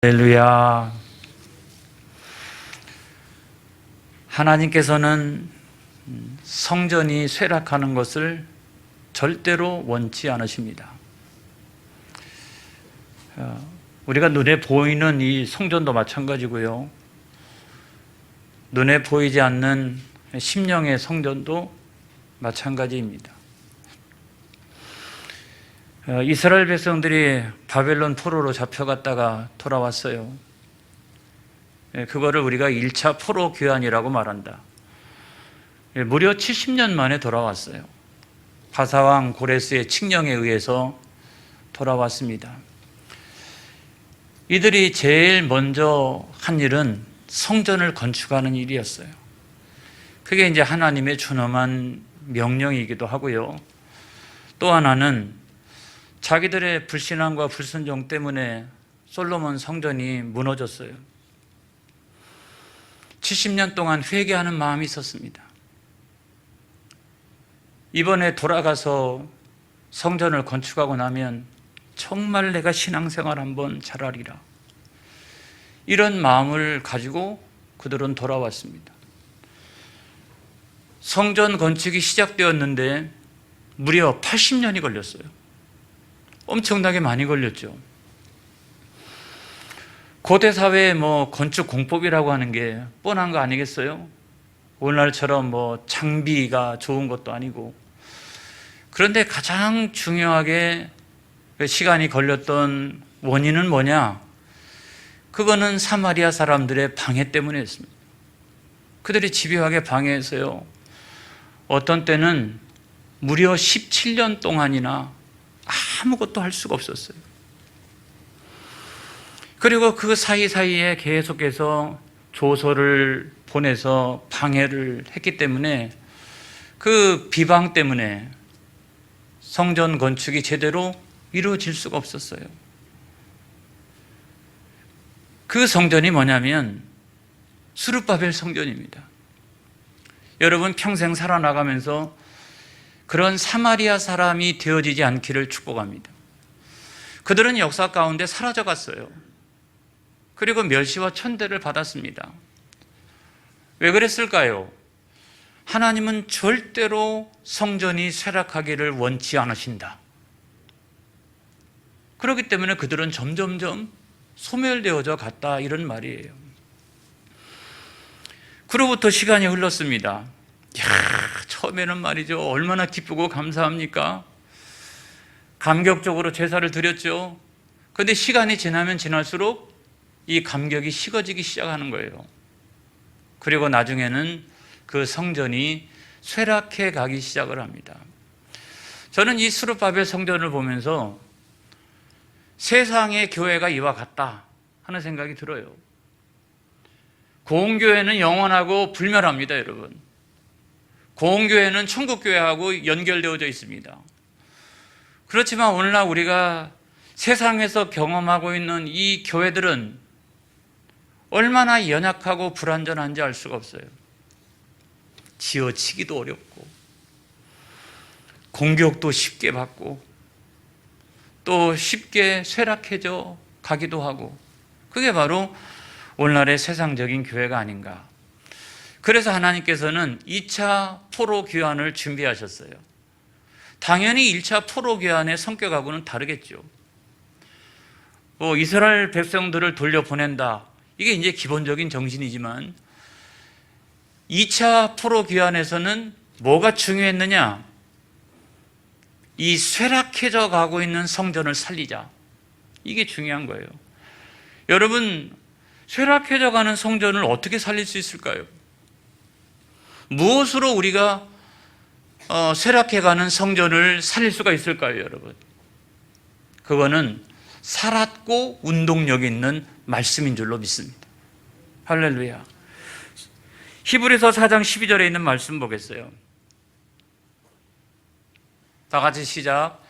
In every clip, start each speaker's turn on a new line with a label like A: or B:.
A: 할렐루야. 하나님께서는 성전이 쇠락하는 것을 절대로 원치 않으십니다. 우리가 눈에 보이는 이 성전도 마찬가지고요. 눈에 보이지 않는 심령의 성전도 마찬가지입니다. 이스라엘 백성들이 바벨론 포로로 잡혀갔다가 돌아왔어요. 그거를 우리가 1차 포로 귀환이라고 말한다. 무려 70년 만에 돌아왔어요. 바사왕 고레스의 칙령에 의해서 돌아왔습니다. 이들이 제일 먼저 한 일은 성전을 건축하는 일이었어요. 그게 이제 하나님의 준엄한 명령이기도 하고요. 또 하나는 자기들의 불신앙과 불순종 때문에 솔로몬 성전이 무너졌어요. 70년 동안 회개하는 마음이 있었습니다. 이번에 돌아가서 성전을 건축하고 나면 정말 내가 신앙생활 한번 잘하리라, 이런 마음을 가지고 그들은 돌아왔습니다. 성전 건축이 시작되었는데 무려 80년이 걸렸어요. 엄청나게 많이 걸렸죠. 고대 사회의 건축 공법이라고 하는 게 뻔한 거 아니겠어요? 오늘날처럼 장비가 좋은 것도 아니고. 그런데 가장 중요하게 시간이 걸렸던 원인은 뭐냐? 그거는 사마리아 사람들의 방해 때문이었습니다. 그들이 집요하게 방해해서요, 어떤 때는 무려 17년 동안이나 아무것도 할 수가 없었어요. 그리고 그 사이사이에 계속해서 조서를 보내서 방해를 했기 때문에 그 비방 때문에 성전 건축이 제대로 이루어질 수가 없었어요. 그 성전이 뭐냐면 스룹바벨 성전입니다. 여러분 평생 살아나가면서 그런 사마리아 사람이 되어지지 않기를 축복합니다. 그들은 역사 가운데 사라져갔어요. 그리고 멸시와 천대를 받았습니다. 왜 그랬을까요? 하나님은 절대로 성전이 쇠락하기를 원치 않으신다. 그렇기 때문에 그들은 점점점 소멸되어져 갔다, 이런 말이에요. 그로부터 시간이 흘렀습니다. 처음에는 말이죠, 얼마나 기쁘고 감사합니까? 감격적으로 제사를 드렸죠. 그런데 시간이 지나면 지날수록 이 감격이 식어지기 시작하는 거예요. 그리고 나중에는 그 성전이 쇠락해 가기 시작을 합니다. 저는 이 스룹바벨 성전을 보면서 세상의 교회가 이와 같다 하는 생각이 들어요. 고흥교회는 영원하고 불멸합니다, 여러분. 고흥교회는 천국교회하고 연결되어져 있습니다. 그렇지만 오늘날 우리가 세상에서 경험하고 있는 이 교회들은 얼마나 연약하고 불완전한지 알 수가 없어요. 지어치기도 어렵고, 공격도 쉽게 받고, 또 쉽게 쇠락해져 가기도 하고, 그게 바로 오늘날의 세상적인 교회가 아닌가. 그래서 하나님께서는 2차 포로 귀환을 준비하셨어요. 당연히 1차 포로 귀환의 성격하고는 다르겠죠. 이스라엘 백성들을 돌려보낸다, 이게 이제 기본적인 정신이지만 2차 포로 귀환에서는 뭐가 중요했느냐? 이 쇠락해져 가고 있는 성전을 살리자, 이게 중요한 거예요. 여러분, 쇠락해져 가는 성전을 어떻게 살릴 수 있을까요? 무엇으로 우리가 쇠락해가는 성전을 살릴 수가 있을까요, 여러분? 그거는 살았고 운동력 있는 말씀인 줄로 믿습니다. 할렐루야. 히브리서 4장 12절에 있는 말씀 보겠어요. 다 같이 시작.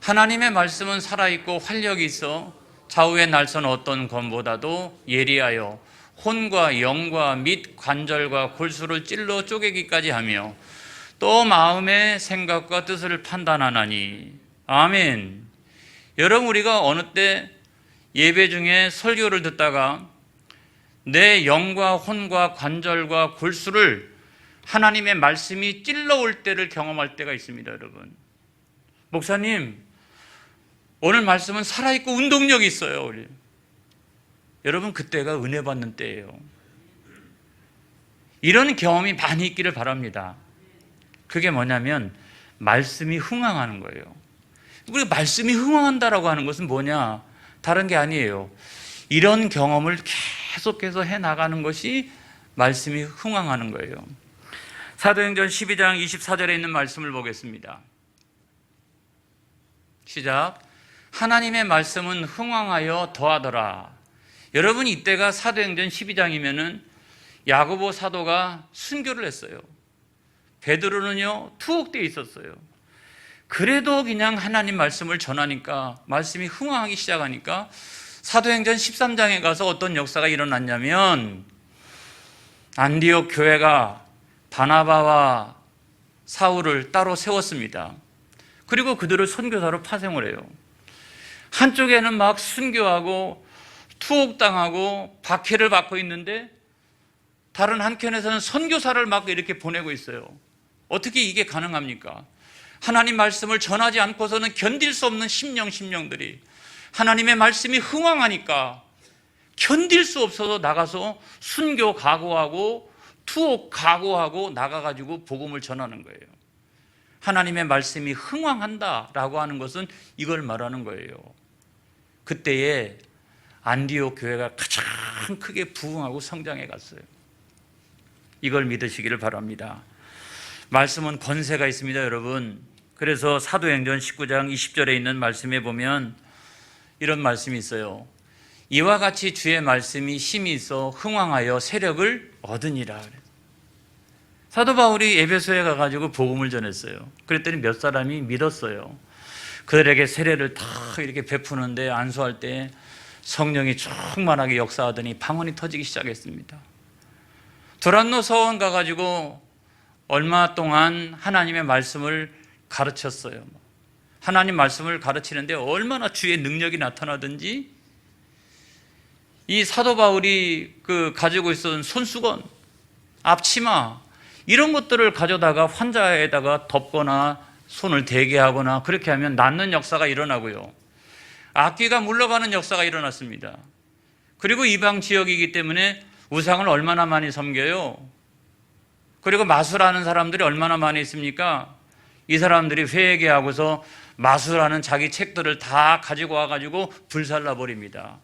A: 하나님의 말씀은 살아있고 활력이 있어 좌우의 날선 어떤 검보다도 예리하여 혼과 영과 및 관절과 골수를 찔러 쪼개기까지 하며 또 마음의 생각과 뜻을 판단하나니. 아멘. 여러분, 우리가 어느 때 예배 중에 설교를 듣다가 내 영과 혼과 관절과 골수를 하나님의 말씀이 찔러올 때를 경험할 때가 있습니다. 여러분, 목사님 오늘 말씀은 살아있고 운동력이 있어요. 여러분, 그때가 은혜 받는 때예요. 이런 경험이 많이 있기를 바랍니다. 그게 뭐냐면 말씀이 흥황하는 거예요. 우리가 말씀이 흥황한다라고 하는 것은 뭐냐? 다른 게 아니에요. 이런 경험을 계속해서 해나가는 것이 말씀이 흥황하는 거예요. 사도행전 12장 24절에 있는 말씀을 보겠습니다. 시작. 하나님의 말씀은 흥황하여 더하더라. 여러분, 이때가 사도행전 12장이면은 야고보 사도가 순교를 했어요. 베드로는요 투옥되어 있었어요. 그래도 그냥 하나님 말씀을 전하니까 말씀이 흥황하기 시작하니까 사도행전 13장에 가서 어떤 역사가 일어났냐면 안디옥 교회가 바나바와 사울을 따로 세웠습니다. 그리고 그들을 선교사로 파송을 해요. 한쪽에는 막 순교하고 투옥당하고 박해를 받고 있는데 다른 한켠에서는 선교사를 막 이렇게 보내고 있어요. 어떻게 이게 가능합니까? 하나님 말씀을 전하지 않고서는 견딜 수 없는 심령들이 하나님의 말씀이 흥황하니까 견딜 수 없어서 나가서 순교 각오하고 투옥 각오하고 나가가지고 복음을 전하는 거예요. 하나님의 말씀이 흥황한다라고 하는 것은 이걸 말하는 거예요. 그때에 안디옥 교회가 가장 크게 부흥하고 성장해 갔어요. 이걸 믿으시기를 바랍니다. 말씀은 권세가 있습니다, 여러분. 그래서 사도행전 19장 20절에 있는 말씀에 보면 이런 말씀이 있어요. 이와 같이 주의 말씀이 힘이 있어 흥황하여 세력을 얻으니라. 사도 바울이 에베소에 가가지고 복음을 전했어요. 그랬더니 몇 사람이 믿었어요. 그들에게 세례를 다 이렇게 베푸는데 안수할 때 성령이 충만하게 역사하더니 방언이 터지기 시작했습니다. 두란노 서원 가가지고 얼마 동안 하나님의 말씀을 가르쳤어요. 하나님 말씀을 가르치는데 얼마나 주의 능력이 나타나든지 이 사도 바울이 가지고 있었던 손수건, 앞치마 이런 것들을 가져다가 환자에다가 덮거나 손을 대게 하거나 그렇게 하면 낫는 역사가 일어나고요. 악귀가 물러가는 역사가 일어났습니다. 그리고 이방 지역이기 때문에 우상을 얼마나 많이 섬겨요. 그리고 마술하는 사람들이 얼마나 많이 있습니까? 이 사람들이 회개하고서 마술하는 자기 책들을 다 가지고 와가지고 불살라 버립니다.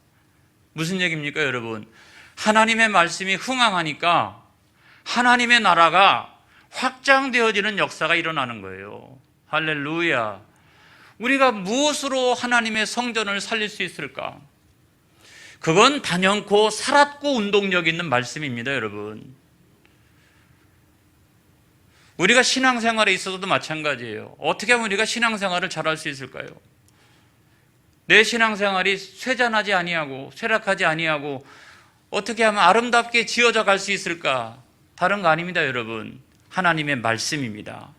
A: 무슨 얘기입니까, 여러분? 하나님의 말씀이 흥황하니까 하나님의 나라가 확장되어지는 역사가 일어나는 거예요. 할렐루야. 우리가 무엇으로 하나님의 성전을 살릴 수 있을까? 그건 단연코 살았고 운동력 있는 말씀입니다, 여러분. 우리가 신앙생활에 있어서도 마찬가지예요. 어떻게 하면 우리가 신앙생활을 잘할 수 있을까요? 내 신앙생활이 쇠잔하지 아니하고 쇠락하지 아니하고 어떻게 하면 아름답게 지어져 갈 수 있을까? 다른 거 아닙니다, 여러분. 하나님의 말씀입니다.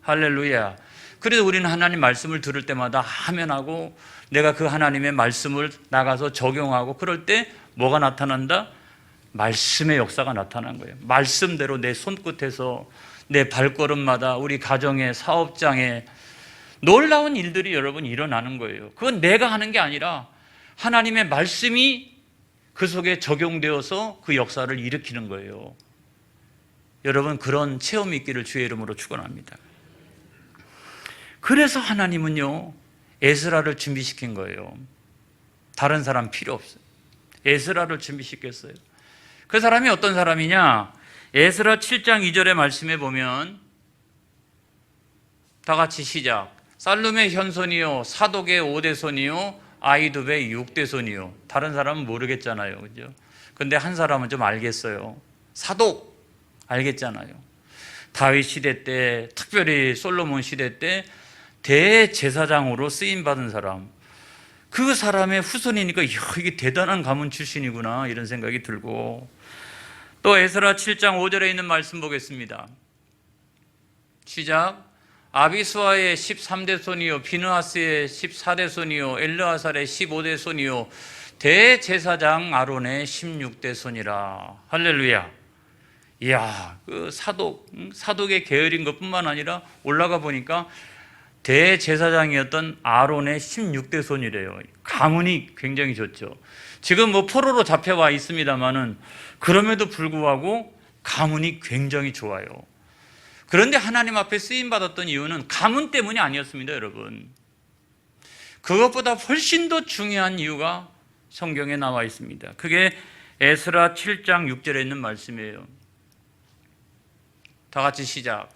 A: 할렐루야. 그래서 우리는 하나님 말씀을 들을 때마다 아멘하고 내가 그 하나님의 말씀을 나가서 적용하고 그럴 때 뭐가 나타난다? 말씀의 역사가 나타난 거예요. 말씀대로 내 손끝에서 내 발걸음마다 우리 가정의 사업장에 놀라운 일들이 여러분 일어나는 거예요. 그건 내가 하는 게 아니라 하나님의 말씀이 그 속에 적용되어서 그 역사를 일으키는 거예요. 여러분, 그런 체험이 있기를 주의 이름으로 축원합니다. 그래서 하나님은요 에스라를 준비시킨 거예요. 다른 사람 필요 없어요. 에스라를 준비시켰어요. 그 사람이 어떤 사람이냐? 에스라 7장 2절의 말씀에 보면 다 같이 시작. 살룸의 현손이요 사독의 5대손이요 아이두베의 6대손이요. 다른 사람은 모르겠잖아요, 그죠? 근데 한 사람은 좀 알겠어요. 사독 알겠잖아요. 다윗 시대 때, 특별히 솔로몬 시대 때 대제사장으로 쓰임받은 사람, 그 사람의 후손이니까 이게 대단한 가문 출신이구나 이런 생각이 들고, 또 에스라 7장 5절에 있는 말씀 보겠습니다. 시작. 아비수아의 13대 손이요 비느하스의 14대 손이요 엘르아살의 15대 손이요 대제사장 아론의 16대 손이라. 할렐루야. 이야, 그 사독의 계열인 것뿐만 아니라 올라가 보니까 대제사장이었던 아론의 16대 손이래요. 가문이 굉장히 좋죠. 지금 뭐 포로로 잡혀와 있습니다만은 그럼에도 불구하고 가문이 굉장히 좋아요. 그런데 하나님 앞에 쓰임 받았던 이유는 가문 때문이 아니었습니다, 여러분. 그것보다 훨씬 더 중요한 이유가 성경에 나와 있습니다. 그게 에스라 7장 6절에 있는 말씀이에요. 다 같이 시작.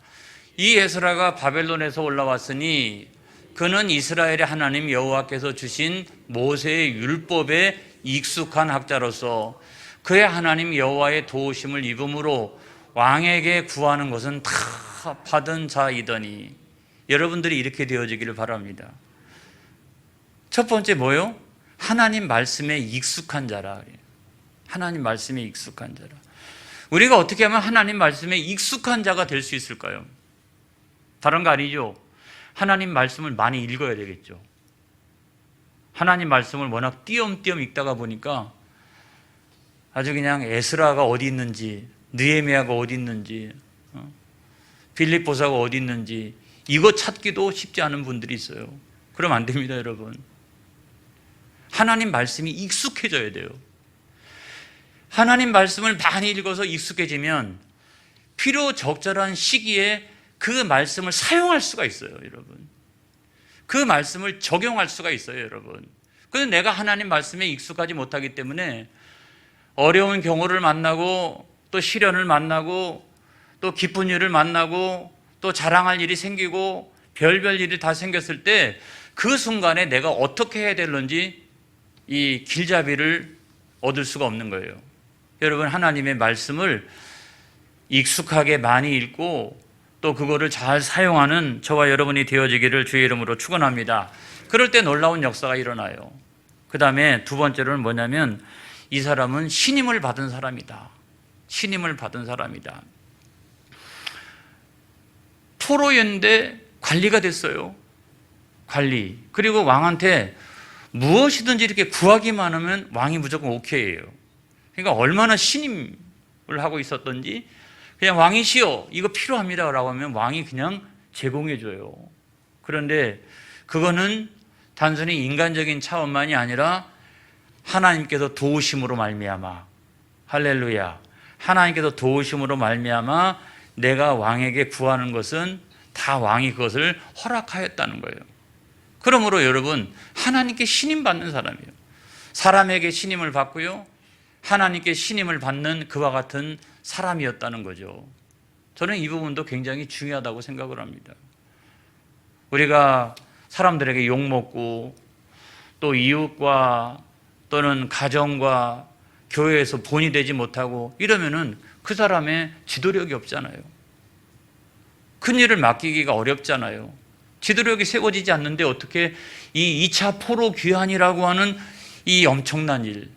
A: 이 에스라가 바벨론에서 올라왔으니 그는 이스라엘의 하나님 여호와께서 주신 모세의 율법에 익숙한 학자로서 그의 하나님 여호와의 도우심을 입음으로 왕에게 구하는 것은 다 받은 자이더니. 여러분들이 이렇게 되어지기를 바랍니다. 첫 번째 뭐요? 하나님 말씀에 익숙한 자라. 하나님 말씀에 익숙한 자라. 우리가 어떻게 하면 하나님 말씀에 익숙한 자가 될 수 있을까요? 다른 거 아니죠. 하나님 말씀을 많이 읽어야 되겠죠. 하나님 말씀을 워낙 띄엄띄엄 읽다가 보니까 아주 그냥 에스라가 어디 있는지, 느헤미야가 어디 있는지, 빌립보사가 어디 있는지 이거 찾기도 쉽지 않은 분들이 있어요. 그럼 안 됩니다, 여러분. 하나님 말씀이 익숙해져야 돼요. 하나님 말씀을 많이 읽어서 익숙해지면 필요 적절한 시기에 그 말씀을 사용할 수가 있어요, 여러분. 그 말씀을 적용할 수가 있어요, 여러분. 그런데 내가 하나님 말씀에 익숙하지 못하기 때문에 어려운 경우를 만나고 또 시련을 만나고 또 기쁜 일을 만나고 또 자랑할 일이 생기고 별별 일이 다 생겼을 때 그 순간에 내가 어떻게 해야 되는지 이 길잡이를 얻을 수가 없는 거예요. 여러분, 하나님의 말씀을 익숙하게 많이 읽고 또 그거를 잘 사용하는 저와 여러분이 되어지기를 주의 이름으로 축원합니다. 그럴 때 놀라운 역사가 일어나요. 그 다음에 두 번째로는 뭐냐면 이 사람은 신임을 받은 사람이다. 신임을 받은 사람이다. 포로였는데 관리가 됐어요. 관리. 그리고 왕한테 무엇이든지 이렇게 구하기만 하면 왕이 무조건 오케이예요. 그러니까 얼마나 신임을 하고 있었던지 그냥 왕이시여 이거 필요합니다 라고 하면 왕이 그냥 제공해 줘요. 그런데 그거는 단순히 인간적인 차원만이 아니라 하나님께서 도우심으로 말미암아, 할렐루야, 하나님께서 도우심으로 말미암아 내가 왕에게 구하는 것은 다 왕이 그것을 허락하였다는 거예요. 그러므로 여러분, 하나님께 신임 받는 사람이에요. 사람에게 신임을 받고요, 하나님께 신임을 받는 그와 같은 사람이었다는 거죠. 저는 이 부분도 굉장히 중요하다고 생각을 합니다. 우리가 사람들에게 욕먹고 또 이웃과 또는 가정과 교회에서 본이 되지 못하고 이러면은 그 사람의 지도력이 없잖아요. 큰 일을 맡기기가 어렵잖아요. 지도력이 세워지지 않는데 어떻게 이 2차 포로 귀환이라고 하는 이 엄청난 일,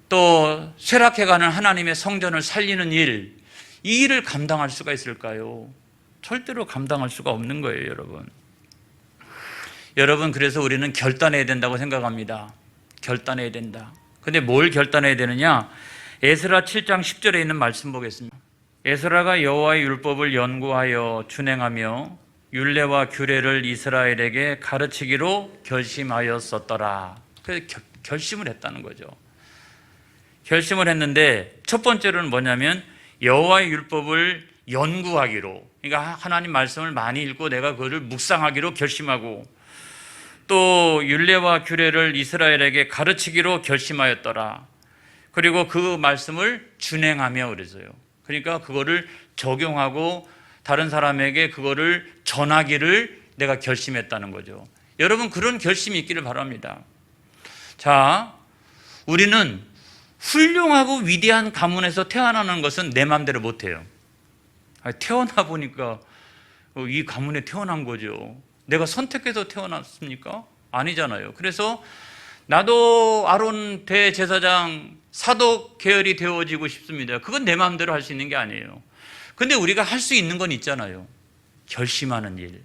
A: 또 쇠락해가는 하나님의 성전을 살리는 일, 이 일을 감당할 수가 있을까요? 절대로 감당할 수가 없는 거예요, 여러분. 여러분, 그래서 우리는 결단해야 된다고 생각합니다. 결단해야 된다. 근데 뭘 결단해야 되느냐? 에스라 7장 10절에 있는 말씀 보겠습니다. 에스라가 여호와의 율법을 연구하여 준행하며 율례와 규례를 이스라엘에게 가르치기로 결심하였었더라. 그래서 결심을 했다는 거죠. 결심을 했는데 첫 번째로는 뭐냐면 여호와의 율법을 연구하기로, 그러니까 하나님 말씀을 많이 읽고 내가 그것을 묵상하기로 결심하고, 또 율례와 규례를 이스라엘에게 가르치기로 결심하였더라. 그리고 그 말씀을 준행하며 그래서요. 그러니까 그거를 적용하고 다른 사람에게 그거를 전하기를 내가 결심했다는 거죠. 여러분, 그런 결심이 있기를 바랍니다. 자, 우리는 훌륭하고 위대한 가문에서 태어나는 것은 내 마음대로 못해요. 태어나 보니까 이 가문에 태어난 거죠. 내가 선택해서 태어났습니까? 아니잖아요. 그래서 나도 아론 대제사장 사독 계열이 되어지고 싶습니다. 그건 내 마음대로 할 수 있는 게 아니에요. 근데 우리가 할 수 있는 건 있잖아요. 결심하는 일.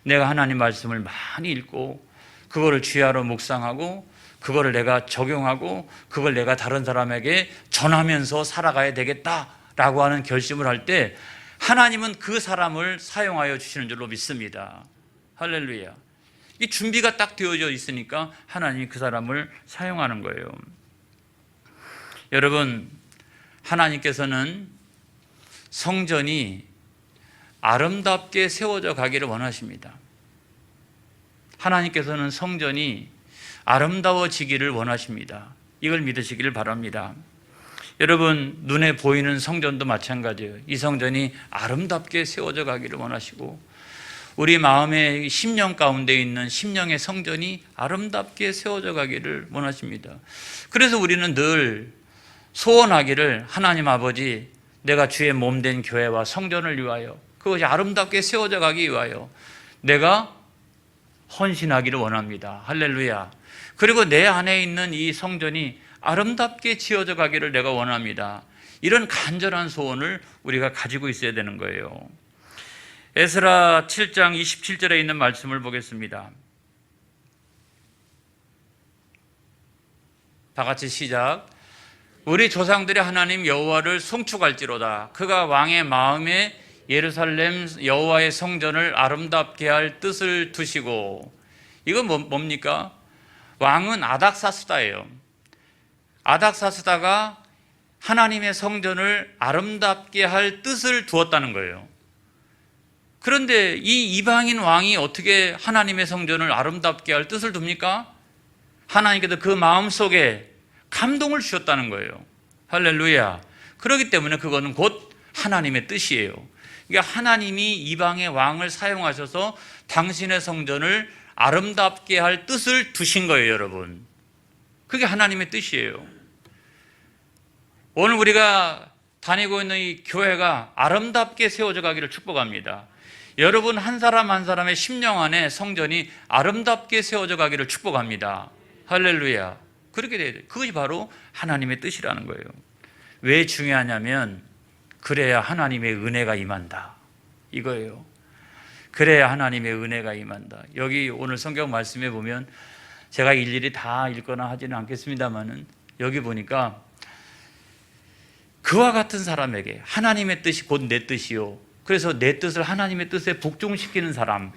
A: 내가 하나님 말씀을 많이 읽고 그거를 주야로 묵상하고 그거를 내가 적용하고 그걸 내가 다른 사람에게 전하면서 살아가야 되겠다라고 하는 결심을 할 때 하나님은 그 사람을 사용하여 주시는 줄로 믿습니다. 할렐루야. 이 준비가 딱 되어져 있으니까 하나님이 그 사람을 사용하는 거예요. 여러분, 하나님께서는 성전이 아름답게 세워져 가기를 원하십니다. 하나님께서는 성전이 아름다워지기를 원하십니다. 이걸 믿으시기를 바랍니다. 여러분, 눈에 보이는 성전도 마찬가지예요. 이 성전이 아름답게 세워져 가기를 원하시고 우리 마음의 심령 가운데 있는 심령의 성전이 아름답게 세워져 가기를 원하십니다. 그래서 우리는 늘 소원하기를 하나님 아버지, 내가 주의 몸된 교회와 성전을 위하여 그것이 아름답게 세워져 가기 위하여 내가 헌신하기를 원합니다. 할렐루야. 그리고 내 안에 있는 이 성전이 아름답게 지어져 가기를 내가 원합니다. 이런 간절한 소원을 우리가 가지고 있어야 되는 거예요. 에스라 7장 27절에 있는 말씀을 보겠습니다. 다 같이 시작. 우리 조상들의 하나님 여호와를 송축할지로다. 그가 왕의 마음에 예루살렘 여호와의 성전을 아름답게 할 뜻을 두시고. 이건 뭡니까? 왕은 아닥사스다예요. 아닥사스다가 하나님의 성전을 아름답게 할 뜻을 두었다는 거예요. 그런데 이 이방인 왕이 어떻게 하나님의 성전을 아름답게 할 뜻을 둡니까? 하나님께서 그 마음속에 감동을 주셨다는 거예요. 할렐루야. 그렇기 때문에 그거는 곧 하나님의 뜻이에요. 그러니까 하나님이 이방의 왕을 사용하셔서 당신의 성전을 아름답게 할 뜻을 두신 거예요, 여러분. 그게 하나님의 뜻이에요. 오늘 우리가 다니고 있는 이 교회가 아름답게 세워져 가기를 축복합니다. 여러분 한 사람 한 사람의 심령 안에 성전이 아름답게 세워져 가기를 축복합니다. 할렐루야. 그렇게 돼야 돼요. 그것이 바로 하나님의 뜻이라는 거예요. 왜 중요하냐면 그래야 하나님의 은혜가 임한다, 이거예요. 그래야 하나님의 은혜가 임한다. 여기 오늘 성경 말씀에 보면 제가 일일이 다 읽거나 하지는 않겠습니다만은 여기 보니까 그와 같은 사람에게 하나님의 뜻이 곧 내 뜻이요, 그래서 내 뜻을 하나님의 뜻에 복종시키는 사람,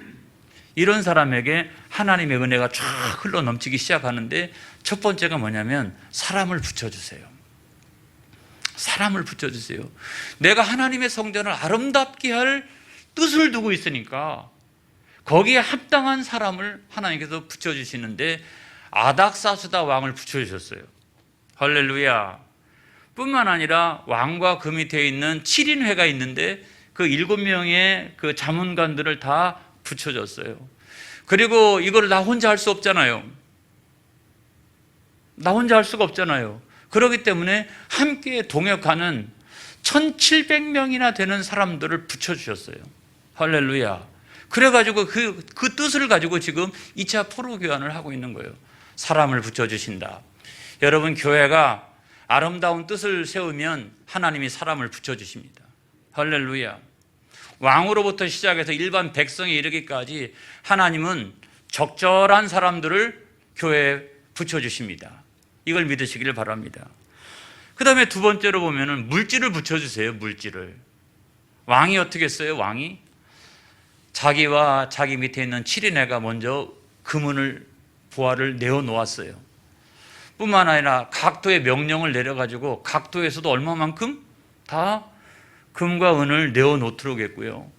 A: 이런 사람에게 하나님의 은혜가 쫙 흘러 넘치기 시작하는데 첫 번째가 뭐냐면 사람을 붙여주세요. 사람을 붙여주세요. 내가 하나님의 성전을 아름답게 할 뜻을 두고 있으니까 거기에 합당한 사람을 하나님께서 붙여주시는데 아닥사스다 왕을 붙여주셨어요. 할렐루야. 뿐만 아니라 왕과 그 밑에 있는 7인회가 있는데 그 7명의 그 자문관들을 다 붙여줬어요. 그리고 이걸 나 혼자 할 수 없잖아요. 나 혼자 할 수가 없잖아요. 그렇기 때문에 함께 동역하는 1700명이나 되는 사람들을 붙여주셨어요. 할렐루야. 그래가지고 그 뜻을 가지고 지금 2차 포로 교환을 하고 있는 거예요. 사람을 붙여주신다. 여러분, 교회가 아름다운 뜻을 세우면 하나님이 사람을 붙여주십니다. 할렐루야. 왕으로부터 시작해서 일반 백성에 이르기까지 하나님은 적절한 사람들을 교회에 붙여주십니다. 이걸 믿으시기를 바랍니다. 그 다음에 두 번째로 보면은 물질을 붙여주세요. 물질을. 왕이 어떻게 했어요? 왕이 자기와 자기 밑에 있는 7인회가 먼저 금은을 보화를 내어놓았어요. 뿐만 아니라 각도의 명령을 내려가지고 각도에서도 얼마만큼 다 금과 은을 내어놓도록 했고요.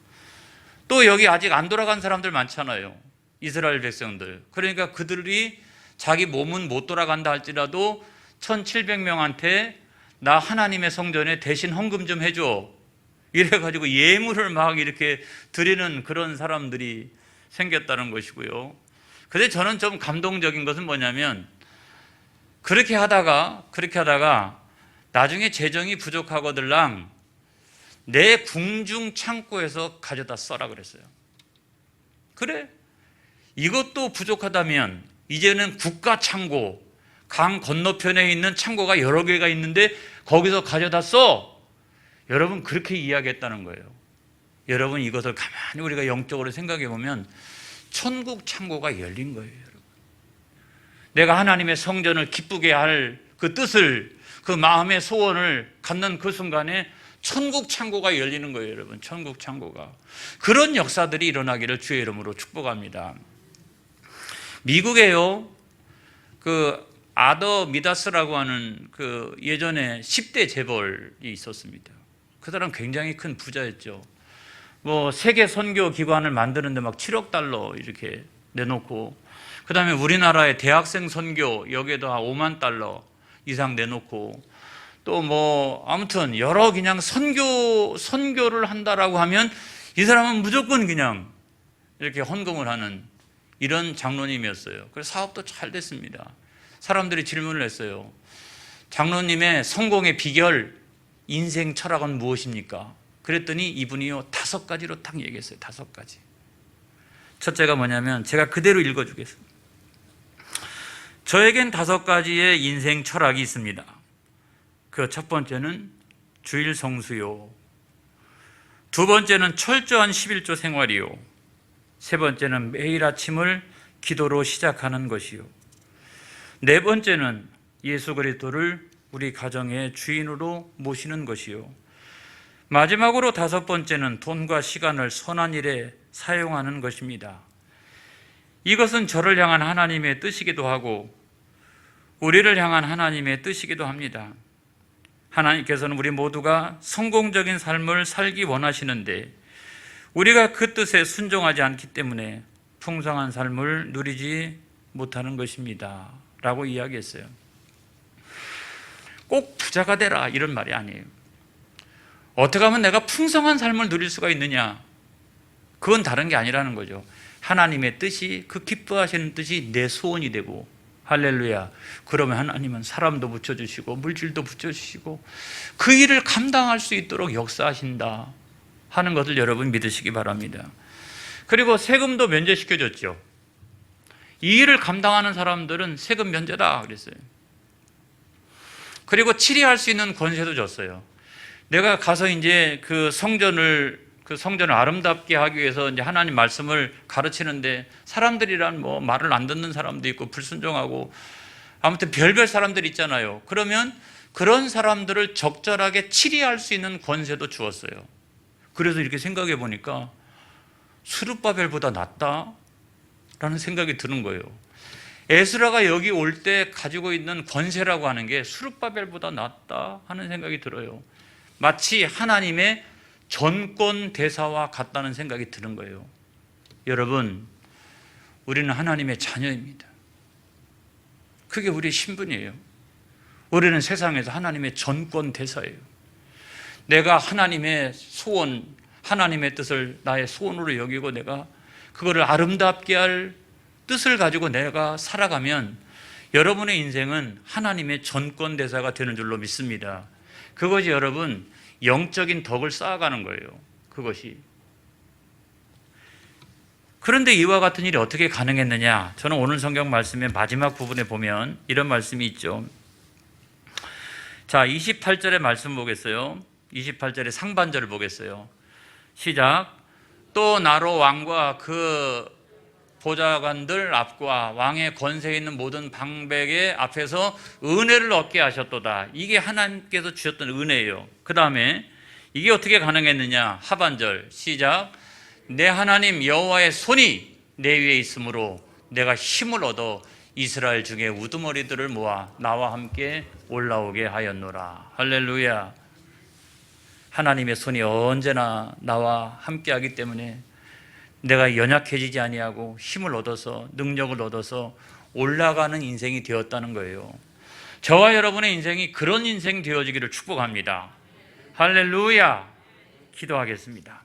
A: 또 여기 아직 안 돌아간 사람들 많잖아요. 이스라엘 백성들. 그러니까 그들이 자기 몸은 못 돌아간다 할지라도 1700명한테 나 하나님의 성전에 대신 헌금 좀 해줘, 이래가지고 예물을 막 이렇게 드리는 그런 사람들이 생겼다는 것이고요. 근데 저는 좀 감동적인 것은 뭐냐면 그렇게 하다가 나중에 재정이 부족하거들랑 내 궁중 창고에서 가져다 써라 그랬어요. 그래? 이것도 부족하다면 이제는 국가 창고, 강 건너편에 있는 창고가 여러 개가 있는데 거기서 가져다 써. 여러분, 그렇게 이야기했다는 거예요. 여러분, 이것을 가만히 우리가 영적으로 생각해 보면 천국 창고가 열린 거예요. 여러분. 내가 하나님의 성전을 기쁘게 할 그 뜻을, 그 마음의 소원을 갖는 그 순간에 천국 창고가 열리는 거예요, 여러분. 천국 창고가. 그런 역사들이 일어나기를 주의 이름으로 축복합니다. 미국에요, 그 아더 미다스라고 하는 그 예전에 10대 재벌이 있었습니다. 그 사람 굉장히 큰 부자였죠. 뭐 세계 선교 기관을 만드는데 막 7억 달러 이렇게 내놓고, 그 다음에 우리나라의 대학생 선교 여기에도 한 5만 달러 이상 내놓고, 또 뭐 아무튼 여러 그냥 선교를 한다라고 하면 이 사람은 무조건 그냥 이렇게 헌금을 하는 이런 장로님이었어요. 그래서 사업도 잘 됐습니다. 사람들이 질문을 했어요. 장로님의 성공의 비결, 인생 철학은 무엇입니까? 그랬더니 이분이요 5가지로 딱 얘기했어요. 5가지. 첫째가 뭐냐면 제가 그대로 읽어주겠습니다. 저에겐 5가지의 인생 철학이 있습니다. 그 첫 번째는 주일 성수요, 두 번째는 철저한 11조 생활이요, 세 번째는 매일 아침을 기도로 시작하는 것이요, 네 번째는 예수 그리스도를 우리 가정의 주인으로 모시는 것이요, 마지막으로 5번째는 돈과 시간을 선한 일에 사용하는 것입니다. 이것은 저를 향한 하나님의 뜻이기도 하고 우리를 향한 하나님의 뜻이기도 합니다. 하나님께서는 우리 모두가 성공적인 삶을 살기 원하시는데 우리가 그 뜻에 순종하지 않기 때문에 풍성한 삶을 누리지 못하는 것입니다 라고 이야기했어요. 꼭 부자가 되라 이런 말이 아니에요. 어떻게 하면 내가 풍성한 삶을 누릴 수가 있느냐, 그건 다른 게 아니라는 거죠. 하나님의 뜻이, 그 기뻐하시는 뜻이 내 소원이 되고, 할렐루야. 그러면 하나님은 사람도 붙여주시고 물질도 붙여주시고 그 일을 감당할 수 있도록 역사하신다 하는 것을 여러분 믿으시기 바랍니다. 그리고 세금도 면제시켜줬죠. 이 일을 감당하는 사람들은 세금 면제다 그랬어요. 그리고 치리할 수 있는 권세도 줬어요. 내가 가서 이제 그 성전을 아름답게 하기 위해서 이제 하나님 말씀을 가르치는데 사람들이란 뭐 말을 안 듣는 사람도 있고 불순종하고 아무튼 별별 사람들 있잖아요. 그러면 그런 사람들을 적절하게 치리할 수 있는 권세도 주었어요. 그래서 이렇게 생각해 보니까 스룹바벨보다 낫다라는 생각이 드는 거예요. 에스라가 여기 올 때 가지고 있는 권세라고 하는 게 스룹바벨보다 낫다 하는 생각이 들어요. 마치 하나님의 전권 대사와 같다는 생각이 드는 거예요. 여러분, 우리는 하나님의 자녀입니다. 그게 우리의 신분이에요. 우리는 세상에서 하나님의 전권 대사예요. 내가 하나님의 소원, 하나님의 뜻을 나의 소원으로 여기고 내가 그거를 아름답게 할 뜻을 가지고 내가 살아가면 여러분의 인생은 하나님의 전권 대사가 되는 줄로 믿습니다. 그것이 여러분 영적인 덕을 쌓아가는 거예요. 그것이. 그런데 이와 같은 일이 어떻게 가능했느냐? 저는 오늘 성경 말씀의 마지막 부분에 보면 이런 말씀이 있죠. 자, 28절의 말씀 보겠어요. 28절의 상반절을 보겠어요. 시작. 또 나로 왕과 그 보좌관들 앞과 왕의 권세에 있는 모든 방백의 앞에서 은혜를 얻게 하셨도다. 이게 하나님께서 주셨던 은혜예요. 그 다음에 이게 어떻게 가능했느냐? 하반절 시작. 내 하나님 여호와의 손이 내 위에 있으므로 내가 힘을 얻어 이스라엘 중에 우두머리들을 모아 나와 함께 올라오게 하였노라. 할렐루야. 하나님의 손이 언제나 나와 함께하기 때문에 내가 연약해지지 아니하고 힘을 얻어서 능력을 얻어서 올라가는 인생이 되었다는 거예요. 저와 여러분의 인생이 그런 인생 되어지기를 축복합니다. 할렐루야. 기도하겠습니다.